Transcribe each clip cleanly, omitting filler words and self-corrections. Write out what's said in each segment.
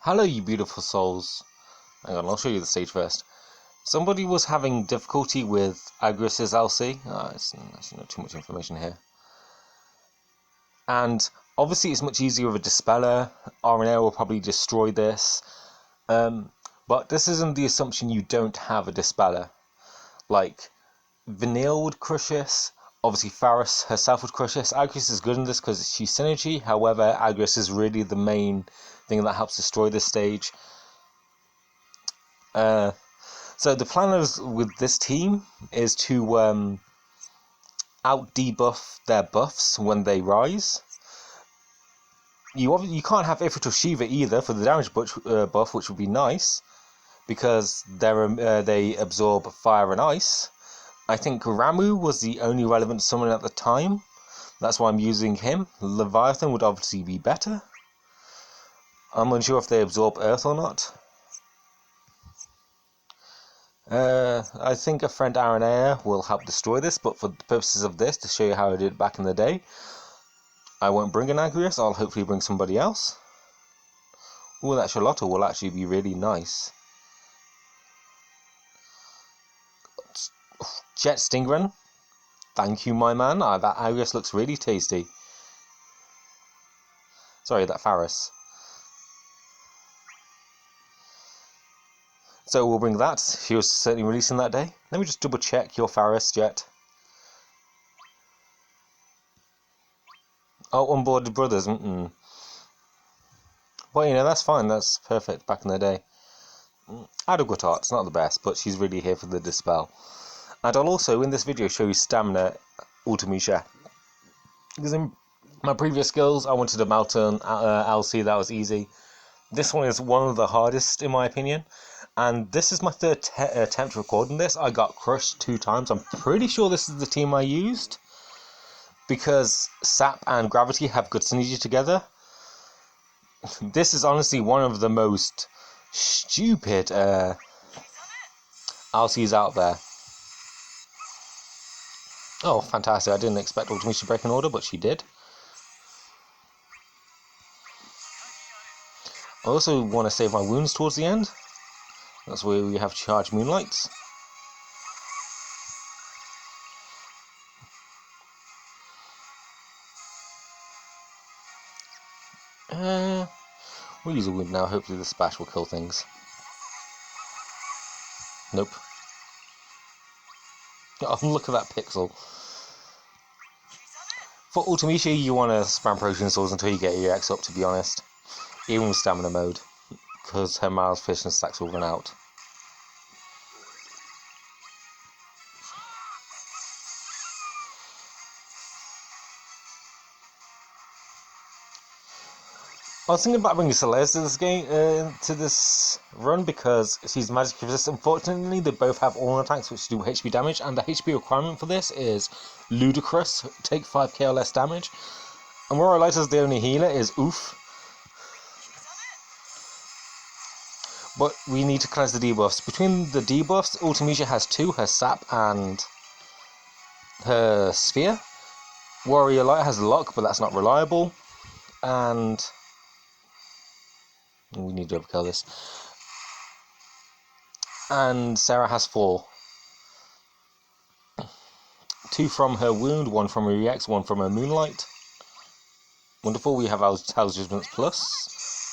Hello, you beautiful souls. Hang on, I'll show you the stage first. Somebody was having difficulty with Agris's LC. It's actually not too much information here. And obviously it's much easier with a dispeller. RNA will probably destroy this. But this isn't the assumption you don't have a dispeller. Like, Vanille would crush this. Obviously Faris herself would crush this. Agris is good in this because she's synergy. However, Agris is really the main thing that helps destroy this stage. So the plan with this team is to out debuff their buffs when they rise. You can't have Ifrit or Shiva either for the damage buff, which would be nice because they absorb fire and ice. I think Ramu was the only relevant summon at the time. That's why I'm using him. Leviathan would obviously be better. I'm unsure if they absorb earth or not. I think a friend Aranea will help destroy this, but for the purposes of this, to show you how I did it back in the day, I won't bring an Agrius, I'll hopefully bring somebody else. Ooh, that Charlotta will actually be really nice. Jet Stingren, thank you, my man. That Agrius looks really tasty. Sorry, that Faris. So we'll bring that. She was certainly releasing that day. Let me just double check your Faris, Jet. Oh, onboarded brothers. Well, that's fine. That's perfect back in the day. Adequate art's not the best, but she's really here for the dispel. And I'll also, in this video, show you stamina Ultimisha. Because in my previous skills, I wanted a Mountain LC, that was easy. This one is one of the hardest, in my opinion. And this is my third attempt recording this. I got crushed 2 times. I'm pretty sure this is the team I used. Because Sap and Gravity have good synergy together. This is honestly one of the most stupid LCs out there. Oh, fantastic. I didn't expect Ultimisha to break an order, but she did. I also want to save my wounds towards the end. That's where we have charged Moonlights. We'll use a wound now. Hopefully the splash will kill things. Nope. Oh, look at that pixel. For Ultimisha, you want to spam Protein Swords until you get your X up, to be honest. Even with Stamina mode. Because her Miles Fish and stacks will run out. I was thinking about bringing Celeste to this game, to this run, because she's magic resistant. Unfortunately, they both have all attacks which do HP damage, and the HP requirement for this is ludicrous. Take 5k or less damage. And where I like as the only healer is oof. But we need to cleanse the debuffs. Between the debuffs, Ultimisha has 2, her Sap and her Sphere. Warrior Light has Lock, but that's not reliable. And we need to overkill this. And Sarah has 4. 2 from her Wound, 1 from her EX, 1 from her Moonlight. Wonderful, we have our Hell's Judgments Plus,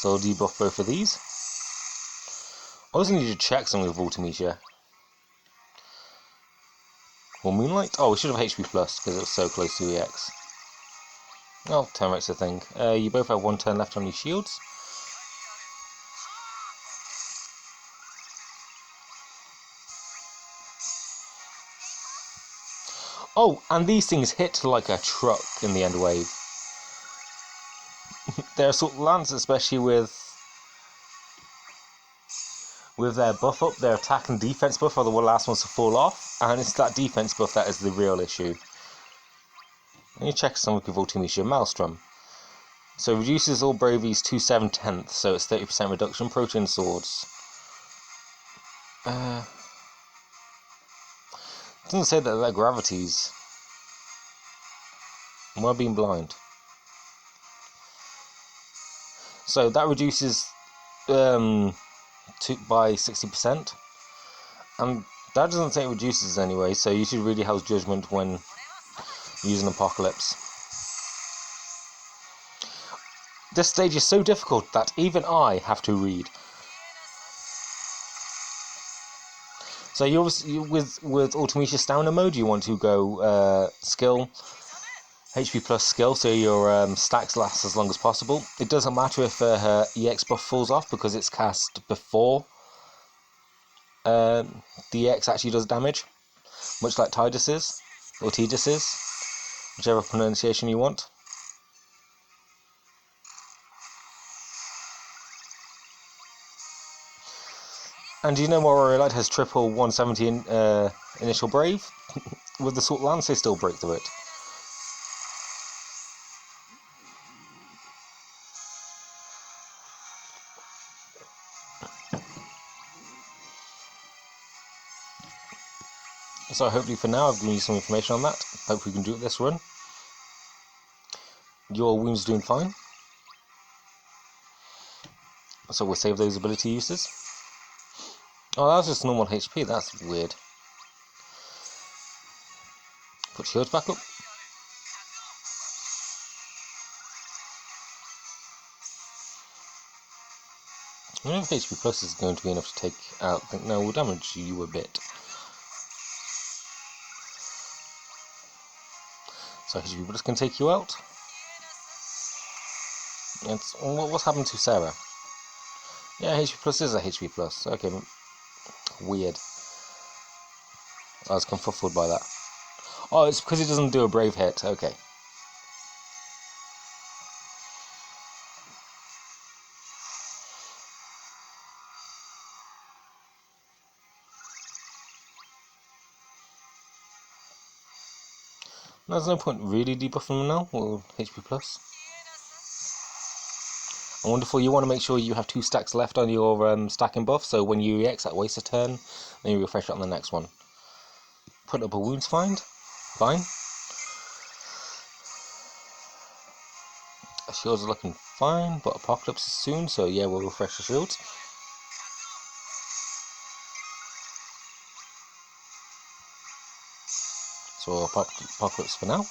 so I'll debuff both of these. I also need to check something with Ultimisha. Or Moonlight? Oh, we should have HP Plus, because it was so close to EX. Oh, turn rate's a thing. You both have 1 turn left on your shields. Oh, and these things hit like a truck in the end wave. Their Assault Lance, especially with their buff up, their attack and defense buff are the last ones to fall off, and it's that defense buff that is the real issue. Let me check something with Ultimisha. Maelstrom. So reduces all braveries to 7/10, so it's 30% reduction. Protein Swords. It doesn't say that they're gravities. Am I being blind? So that reduces by 60%, and that doesn't say it reduces anyway, so you should really house judgment when using Apocalypse. This stage is so difficult that even I have to read. So you obviously, with Ultimecia stamina mode, you want to go skill, HP plus skill, so your stacks last as long as possible. It doesn't matter if her EX buff falls off because it's cast before the EX actually does damage, much like Tidus is, or Tidus is, whichever pronunciation you want. And you know Warrior Light has triple 170 initial brave? With the Salt Lance they still break through it. So hopefully for now I've given you some information on that. Hopefully we can do it this run. Your wound's doing fine. So we'll save those ability uses. Oh, that was just normal HP, that's weird. Put shields back up. I don't know if HP plus is going to be enough to take out. I think no, we'll damage you a bit. So HP plus can take you out. What's happened to Sarah? Yeah, HP plus is a HP plus. Okay, weird. I was confuffled by that. Oh, it's because it doesn't do a brave hit. Okay. There's no point really debuffing them now, or HP plus. And wonderful, you want to make sure you have 2 stacks left on your stacking buff, so when you EX that waste a turn, then you refresh it on the next one. Put up a wounds fine. Shields are looking fine, but Apocalypse is soon, so yeah, we'll refresh the shields. So Apocalypse for now.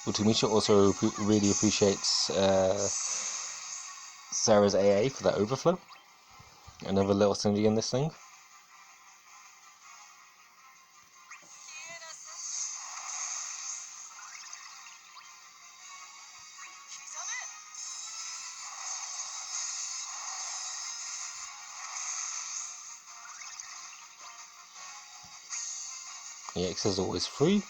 Ultimecia also really appreciates Sarah's AA for that overflow. Another little synergy in this thing. EX is always free.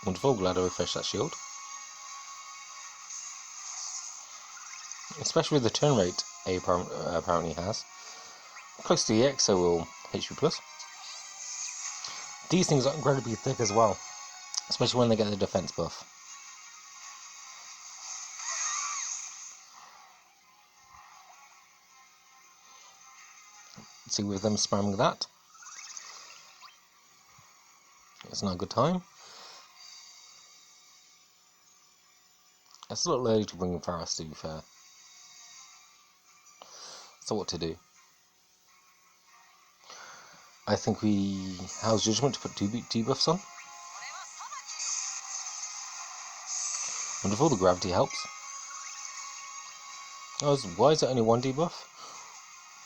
Wonderful, glad I refreshed that shield. Especially with the turn rate A apparently has. Close to EX, so we'll HP plus. These things are incredibly thick as well, especially when they get the defense buff. Let's see with them spamming that. It's not a good time. It's a little early to bring in Faris, to be fair. So what to do? I think we house Judgment to put 2 debuffs on. Wonderful, the gravity helps. Oh, why is it only 1 debuff?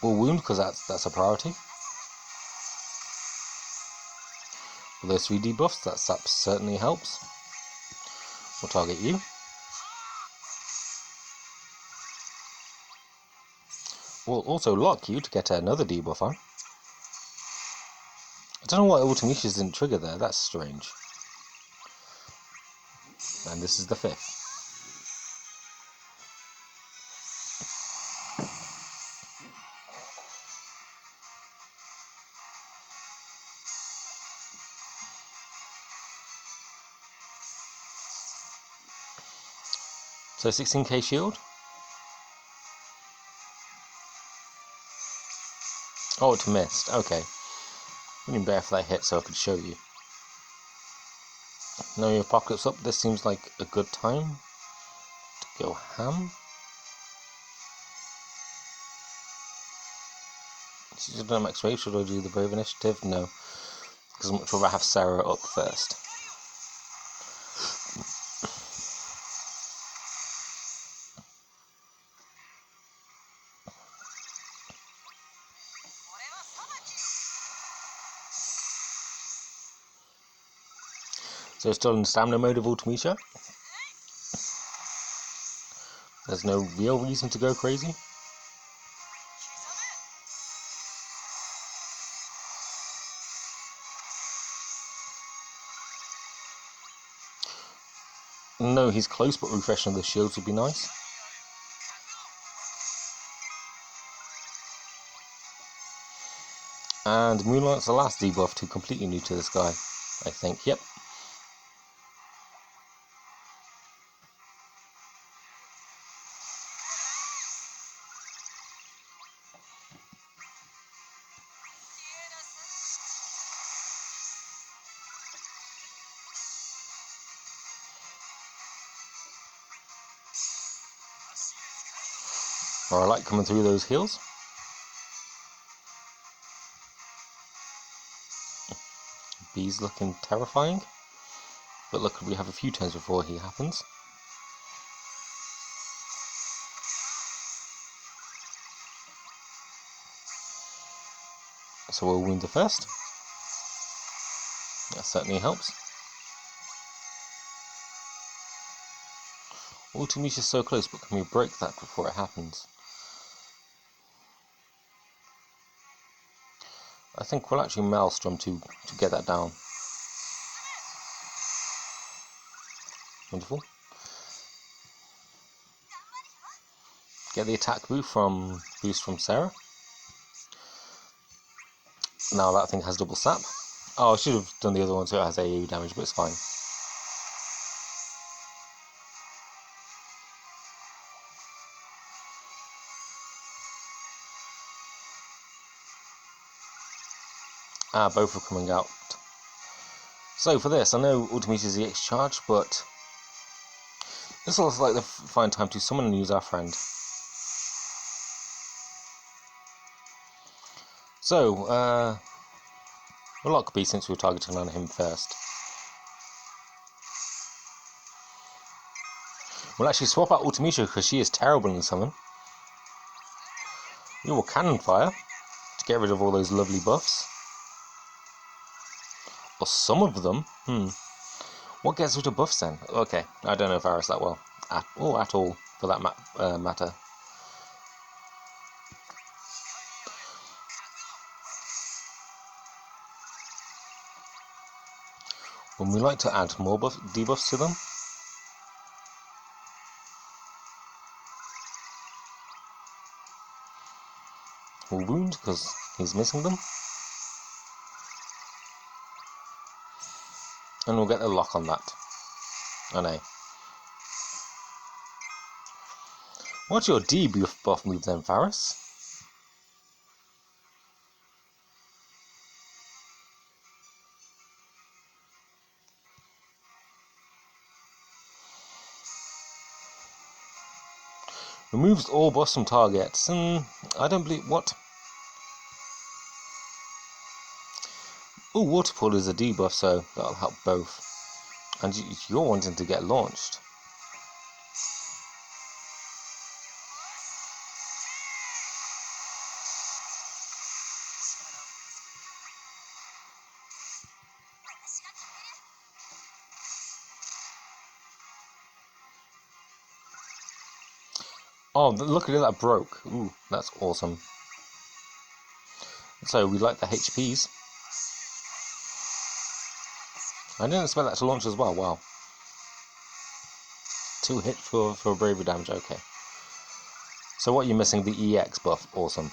Well, wound, because that's a priority. With those 3 debuffs, that certainly helps. We'll target you. We'll also lock you to get another debuff on. I don't know why Ultimecia's didn't trigger there, that's strange. And this is the 5th. So 16k shield. Oh, it missed. Okay. Wouldn't be better if that hit so I could show you. Now your apocalypse up. This seems like a good time to go ham. Should I do max wave? Should I do the brave initiative? No, because I'd much rather have Sarah up first. So still in stamina mode of Ultimecia. There's no real reason to go crazy. No, he's close, but refreshing the shields would be nice. And Moonlight's the last debuff to completely new to this guy, I think. Yep. Or I like coming through those heals. B's looking terrifying. But look, we have a few turns before he happens. So we'll wound the first. That certainly helps. Ultimecia's so close, but can we break that before it happens? I think we'll actually Maelstrom to get that down. Wonderful. Get the attack boost from Sarah. Now that thing has double sap. Oh, I should have done the other one so it has AoE damage, but it's fine. Ah, both are coming out. So for this, I know Ultimecia's EX charge, but this looks like the fine time to summon and use our friend. So, we'll lock B since we were targeting on him first. We'll actually swap out Ultimecia because she is terrible in summon. We will cannon fire to get rid of all those lovely buffs. Or some of them. What gets rid of buffs then? Okay, I don't know Varus that well. At all, for that matter. When we like to add more debuffs to them. We'll wound because he's missing them. And we'll get a lock on that. Oh no. What's your debuff move then, Varus? Removes all buffs from targets. I don't believe... What? Oh, Water Pool is a debuff, so that'll help both. And you're wanting to get launched. Oh, look at it, that broke. Ooh, that's awesome. So, we like the HPs. I didn't expect that to launch as well, wow. 2 hit for bravery damage, okay. So what, you're missing the EX buff, awesome.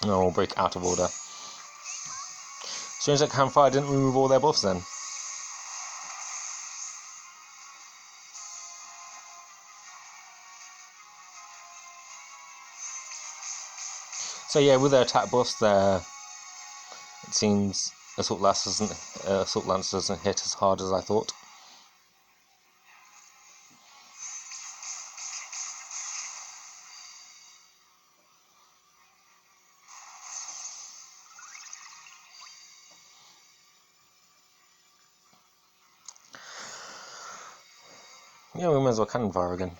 Oh, we'll break out of order. Strange that Campfire didn't remove all their buffs then. So yeah, with their attack buffs, it seems Assault Lance doesn't hit as hard as I thought. Yeah, we might as well cannon fire again.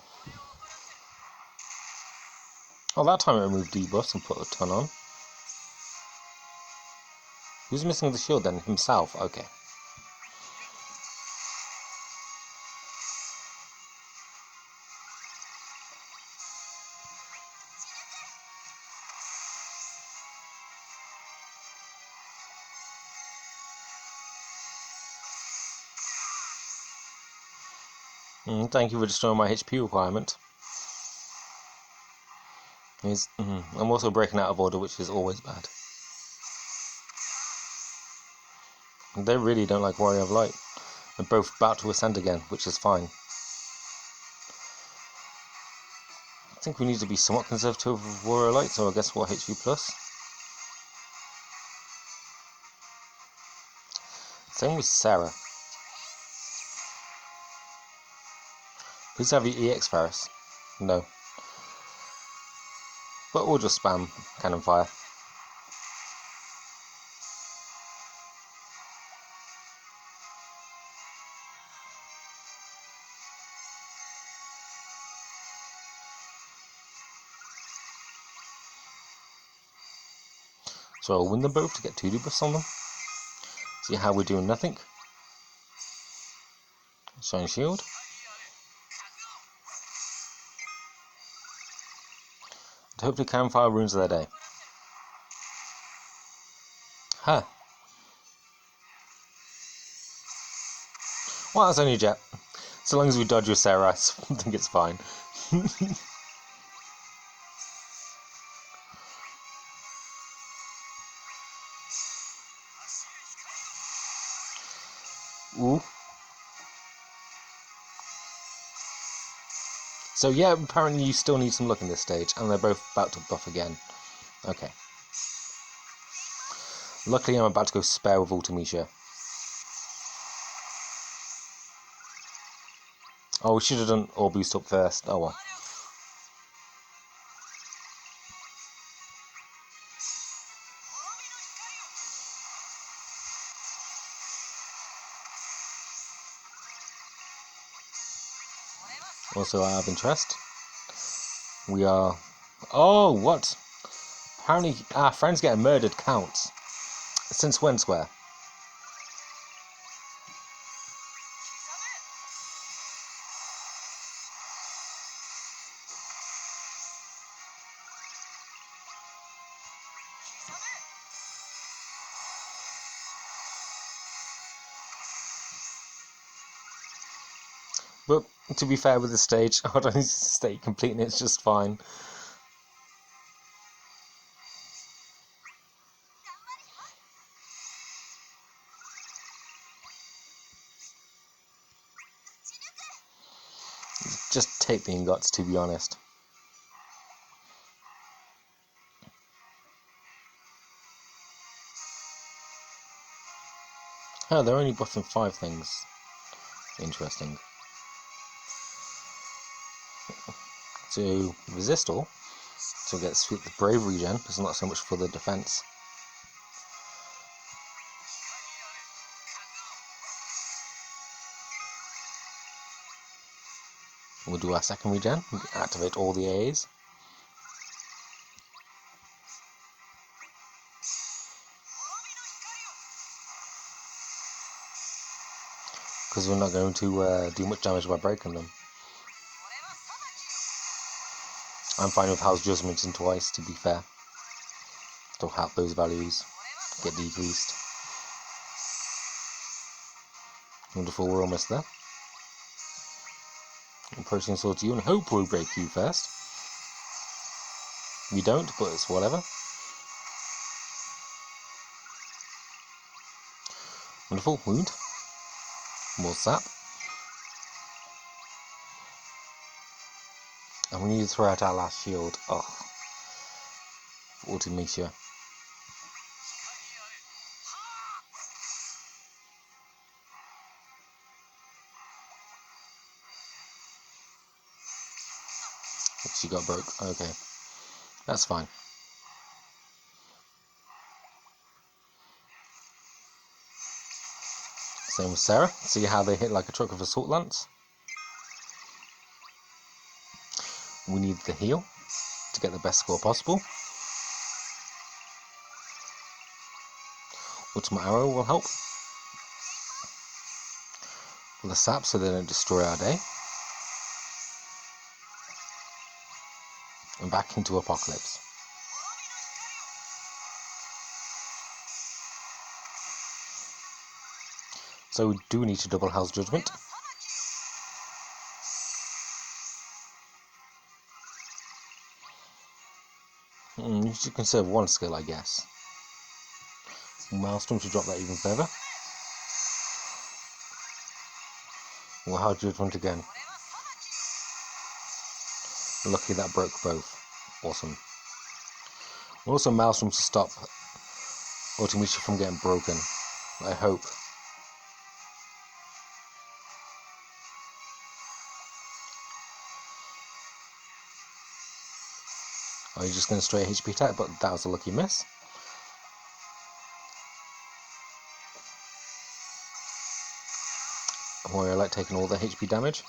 Oh, that time it removed debuffs and put a ton on. Who's missing the shield then? Himself? Okay. Thank you for destroying my HP requirement. I'm also breaking out of order, which is always bad. They really don't like Warrior of Light. They're both about to ascend again, which is fine. I think we need to be somewhat conservative with Warrior of Light, so I guess what HP plus. Same with Sarah. Please have your EX Ferris. No. But we'll just spam cannon fire. So I'll win them both to get 2 debuffs on them. See how we're doing nothing. Shine shield. And hopefully cannon fire ruins their day. Huh. Well, that's only a jet. So long as we dodge with Sarah, I think it's fine. Ooh. So yeah, apparently you still need some luck in this stage, and they're both about to buff again. Okay. Luckily I'm about to go spare with Ultimecia. Oh, we should have done All Boost up first. Oh well. Also out of interest, we are... Oh, what? Apparently our friends getting murdered counts. Since when, Square? But to be fair with the stage, I don't stay complete and it's just fine. Just take the ingots, to be honest. Oh, they're only buffing 5 things. Interesting. To resist all, so get sweep the bravery gen, it's not so much for the defense. We'll do our second regen, activate all the AAs. Because we're not going to do much damage by breaking them. I'm fine with House Judgment in twice, to be fair. Still have those values get decreased. Wonderful, we're almost there. I'm approaching towards you and hope we'll break you first. We don't, but it's whatever. Wonderful, wound. More sap. And we need to throw out our last shield. Oh. Ultimecia. She got broke. Okay, that's fine. Same with Sarah. See how they hit like a truck of assault lance? We need the heal to get the best score possible. Ultimate arrow will help. The sap so they don't destroy our day. And back into Apocalypse. So we do need to double Hell's Judgment. You should conserve one skill, I guess. Maelstrom to drop that even further. We'll Hell's Judgment again. Lucky that broke both. Awesome. Also Maelstrom to stop Ultimecia from getting broken. I hope. Oh, you're just going to straight HP attack, but that was a lucky miss. Warrior Light taking all the HP damage.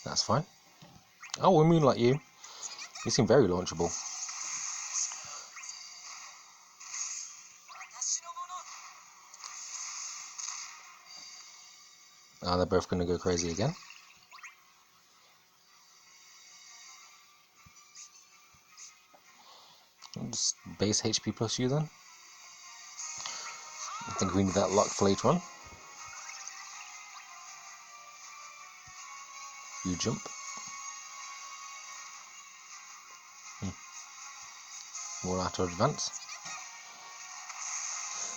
That's fine. Oh, we'll Moonlight you. You seem very launchable. Ah, they're both going to go crazy again. Just base HP plus you then. I think we need that lock for later on. You jump. More auto advance.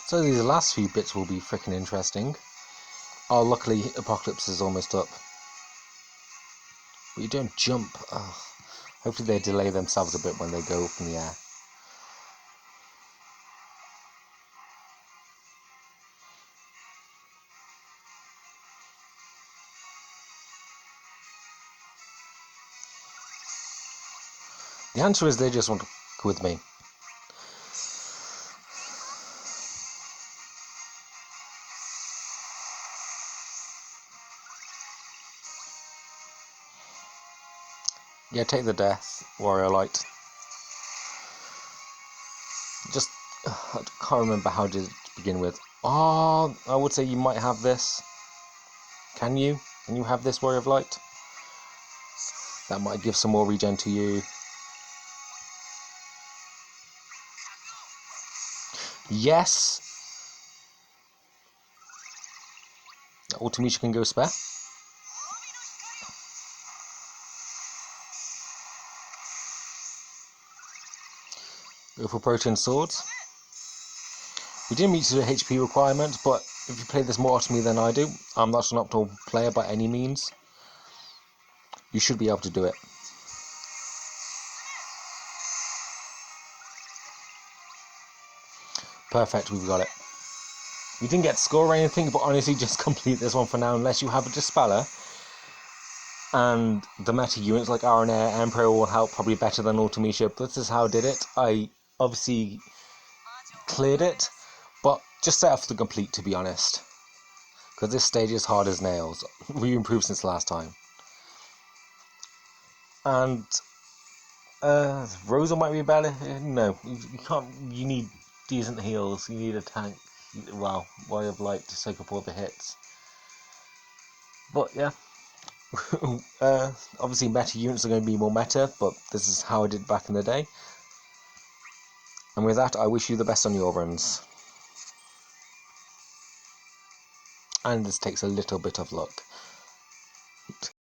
So these last few bits will be freaking interesting. Oh, luckily Apocalypse is almost up. But you don't jump. Oh, hopefully they delay themselves a bit when they go up in the air. The answer is they just want to go with me. Yeah, take the death, Warrior Light. Just, I can't remember how did it begin with. Oh, I would say you might have this. Can you? Can you have this Warrior of Light? That might give some more regen to you. Yes! Ultimecia can go spare. Go for Protean Swords. We didn't meet the HP requirement, but if you play this more optimally than I do, I'm not an optimal player by any means, you should be able to do it. Perfect, we've got it. We didn't get score or anything, but honestly just complete this one for now unless you have a dispeller. And the meta units like RNA, Emperor will help probably better than Ultimecia, but this is how I did it. I obviously cleared it, but just set off the complete to be honest. Because this stage is hard as nails. We improved since last time. And Rosa might be better. No, you can't. You need decent heals. You need a tank. Well, Way of Light to soak up all the hits. But yeah, obviously meta units are going to be more meta, but this is how I did back in the day. And with that, I wish you the best on your runs. And this takes a little bit of luck.